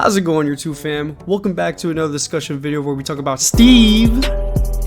How's it going, YouTube fam? Welcome back to another discussion video where we talk about Steve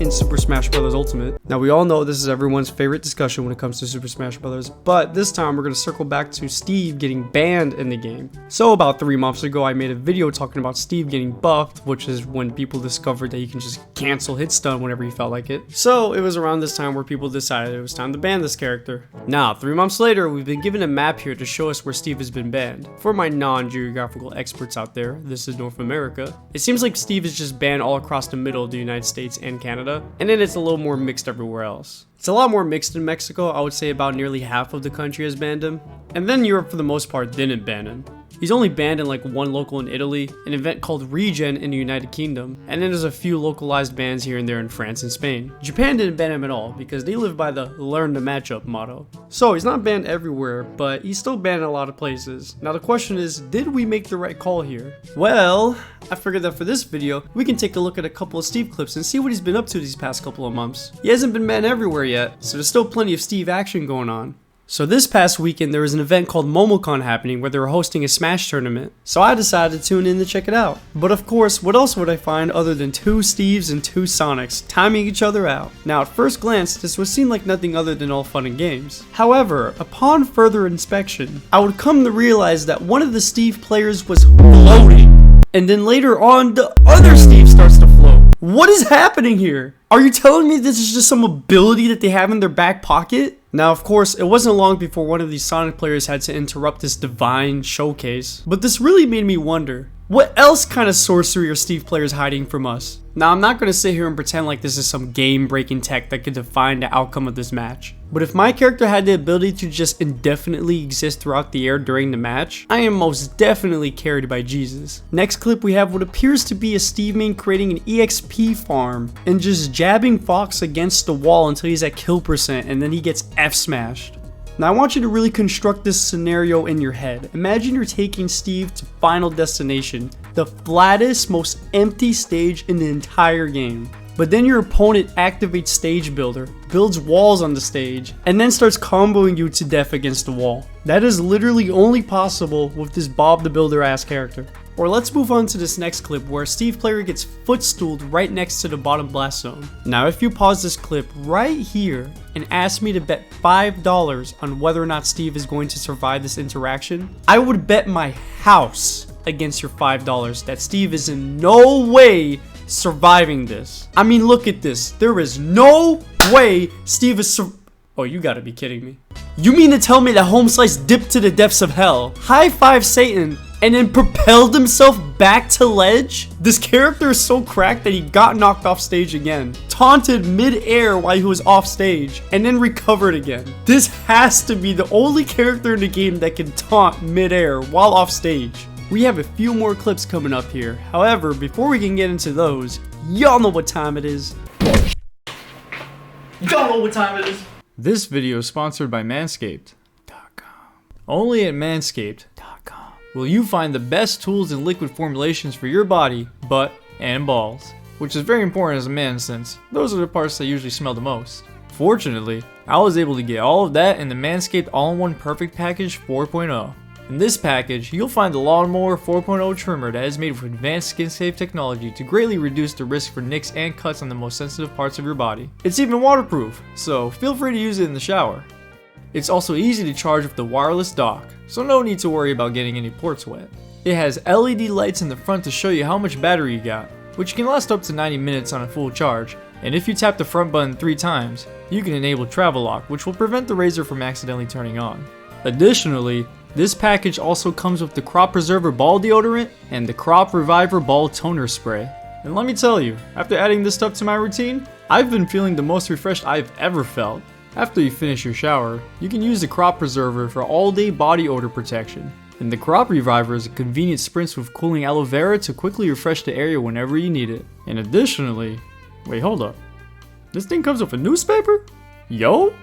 in Super Smash Bros. Ultimate. Now, we all know this is everyone's favorite discussion when it comes to Super Smash Bros. But this time we're going to circle back to Steve getting banned in the game. So about 3 months ago, I made a video talking about Steve getting buffed, which is when people discovered that you can just cancel hit stun whenever you felt like it. So it was around this time where people decided it was time to ban this character. Now, 3 months later, we've been given a map here to show us where Steve has been banned. For my non-geographical experts out there, this is North America. It seems like Steve is just banned all across the middle of the United States and Canada. And then it's a little more mixed everywhere else. It's a lot more mixed in Mexico. I would say about nearly half of the country has banned him. And then Europe, for the most part, didn't ban him. He's only banned in like one local in Italy, an event called Regen in the United Kingdom, and then there's a few localized bans here and there in France and Spain. Japan didn't ban him at all because they live by the learn the matchup motto. So he's not banned everywhere, but he's still banned in a lot of places. Now the question is, did we make the right call here? Well, I figured that for this video, we can take a look at a couple of Steve clips and see what he's been up to these past couple of months. He hasn't been banned everywhere yet, so there's still plenty of Steve action going on. So this past weekend, there was an event called MomoCon happening where they were hosting a Smash tournament. So I decided to tune in to check it out. But of course, what else would I find other than 2 Steves and 2 Sonics timing each other out? Now at first glance, this would seem like nothing other than all fun and games. However, upon further inspection, I would come to realize that one of the Steve players was floating. And then later on, the other Steve starts to float. What is happening here? Are you telling me this is just some ability that they have in their back pocket? Now, of course, it wasn't long before one of these Sonic players had to interrupt this divine showcase. But this really made me wonder, what else kind of sorcery are Steve players hiding from us? Now, I'm not going to sit here and pretend like this is some game-breaking tech that could define the outcome of this match. But if my character had the ability to just indefinitely exist throughout the air during the match, I am most definitely carried by Jesus. Next clip, we have what appears to be a Steve main creating an EXP farm and just jabbing Fox against the wall until he's at kill percent and then he gets F-smashed. Now I want you to really construct this scenario in your head. Imagine you're taking Steve to Final Destination, the flattest, most empty stage in the entire game. But then your opponent activates Stage Builder, builds walls on the stage, and then starts comboing you to death against the wall. That is literally only possible with this Bob the Builder ass character. Or let's move on to this next clip where a Steve player gets footstooled right next to the bottom blast zone. Now if you pause this clip right here and ask me to bet $5 on whether or not Steve is going to survive this interaction, I would bet my house against your $5 that Steve is in no way surviving this. I mean, look at this. There is no way Steve is Oh, you gotta be kidding me. You mean to tell me that Home Slice dipped to the depths of hell, high five Satan, and then propelled himself back to ledge? This character is so cracked that he got knocked off stage again, taunted mid-air while he was off stage, and then recovered again. This has to be the only character in the game that can taunt mid-air while off stage. We have a few more clips coming up here. However, before we can get into those, y'all know what time it is. Y'all know what time it is. This video is sponsored by Manscaped.com. Only at Manscaped.com will you find the best tools and liquid formulations for your body, butt, and balls. Which is very important as a man since those are the parts that usually smell the most. Fortunately, I was able to get all of that in the Manscaped All-in-One Perfect Package 4.0. In this package, you'll find the Lawnmower 4.0 trimmer that is made with advanced skin-safe technology to greatly reduce the risk for nicks and cuts on the most sensitive parts of your body. It's even waterproof, so feel free to use it in the shower. It's also easy to charge with the wireless dock, so no need to worry about getting any ports wet. It has LED lights in the front to show you how much battery you got, which can last up to 90 minutes on a full charge, and if you tap the front button 3 times, you can enable travel lock, which will prevent the razor from accidentally turning on. Additionally, this package also comes with the Crop Preserver Ball Deodorant and the Crop Reviver Ball Toner Spray. And let me tell you, after adding this stuff to my routine, I've been feeling the most refreshed I've ever felt. After you finish your shower, you can use the Crop Preserver for all-day body odor protection. And the Crop Reviver is a convenient spritz with cooling aloe vera to quickly refresh the area whenever you need it. And additionally, wait, hold up. This thing comes with a newspaper? Yo!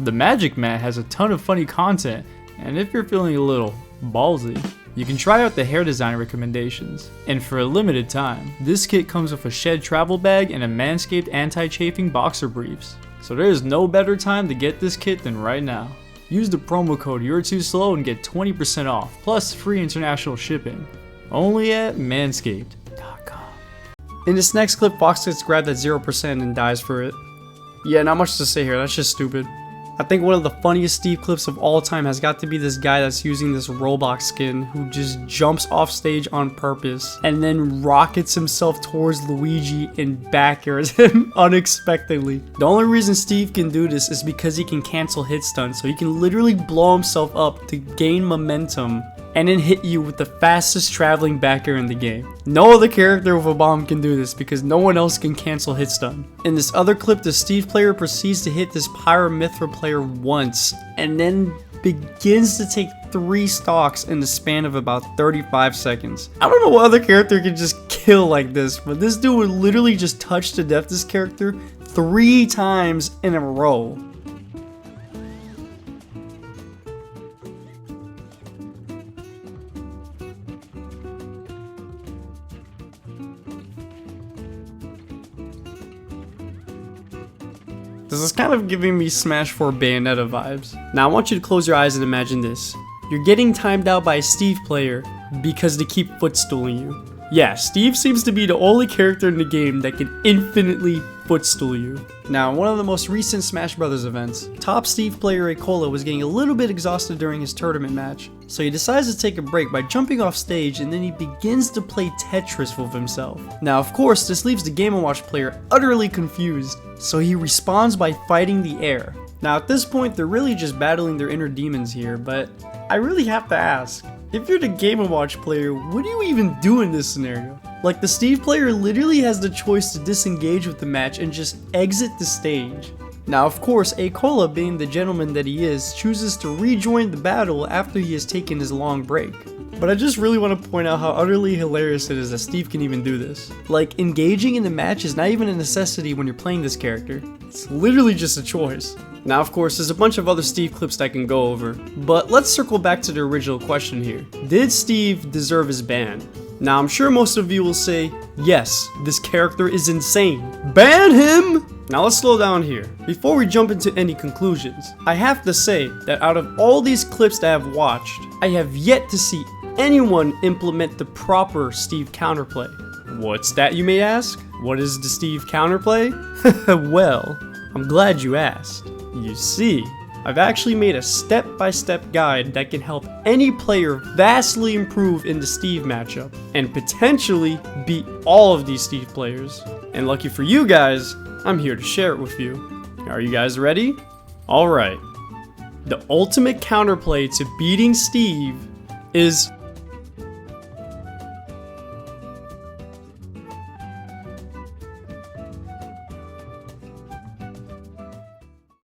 The Magic Mat has a ton of funny content, and if you're feeling a little ballsy, you can try out the hair design recommendations. And for a limited time, this kit comes with a Shed travel bag and a Manscaped anti-chafing boxer briefs. So there is no better time to get this kit than right now. Use the promo code You're Too Slow and get 20% off, plus free international shipping. Only at Manscaped.com. In this next clip, Fox gets grabbed at 0% and dies for it. Yeah, not much to say here, that's just stupid. I think one of the funniest Steve clips of all time has got to be this guy that's using this Roblox skin who just jumps off stage on purpose and then rockets himself towards Luigi and back airs him unexpectedly. The only reason Steve can do this is because he can cancel hit stunts, so he can literally blow himself up to gain momentum and then hit you with the fastest traveling back air in the game. No other character with a bomb can do this because no one else can cancel hit stun. In this other clip, the Steve player proceeds to hit this Pyramithra player once and then begins to take 3 stocks in the span of about 35 seconds. I don't know what other character can just kill like this, but this dude would literally just touch to death this character 3 times in a row. This is kind of giving me Smash 4 Bayonetta vibes. Now I want you to close your eyes and imagine this. You're getting timed out by a Steve player because they keep footstooling you. Yeah, Steve seems to be the only character in the game that can infinitely footstool you. Now, in one of the most recent Smash Bros. Events, top Steve player Acola was getting a little bit exhausted during his tournament match, so he decides to take a break by jumping off stage and then he begins to play Tetris with himself. Now, of course, this leaves the Game & Watch player utterly confused, so he responds by fighting the air. Now, at this point, they're really just battling their inner demons here, but I really have to ask, if you're the Game & Watch player, what do you even do in this scenario? Like, the Steve player literally has the choice to disengage with the match and just exit the stage. Now, of course, Acola, being the gentleman that he is, chooses to rejoin the battle after he has taken his long break. But I just really want to point out how utterly hilarious it is that Steve can even do this. Like, engaging in the match is not even a necessity when you're playing this character. It's literally just a choice. Now, of course, there's a bunch of other Steve clips that I can go over, but let's circle back to the original question here. Did Steve deserve his ban? Now, I'm sure most of you will say, yes, this character is insane. Ban him! Now let's slow down here. Before we jump into any conclusions, I have to say that out of all these clips that I've watched, I have yet to see anyone implement the proper Steve counterplay. What's that, you may ask? What is the Steve counterplay? Well, I'm glad you asked. You see, I've actually made a step-by-step guide that can help any player vastly improve in the Steve matchup and potentially beat all of these Steve players. And lucky for you guys, I'm here to share it with you. Are you guys ready? Alright. The ultimate counterplay to beating Steve is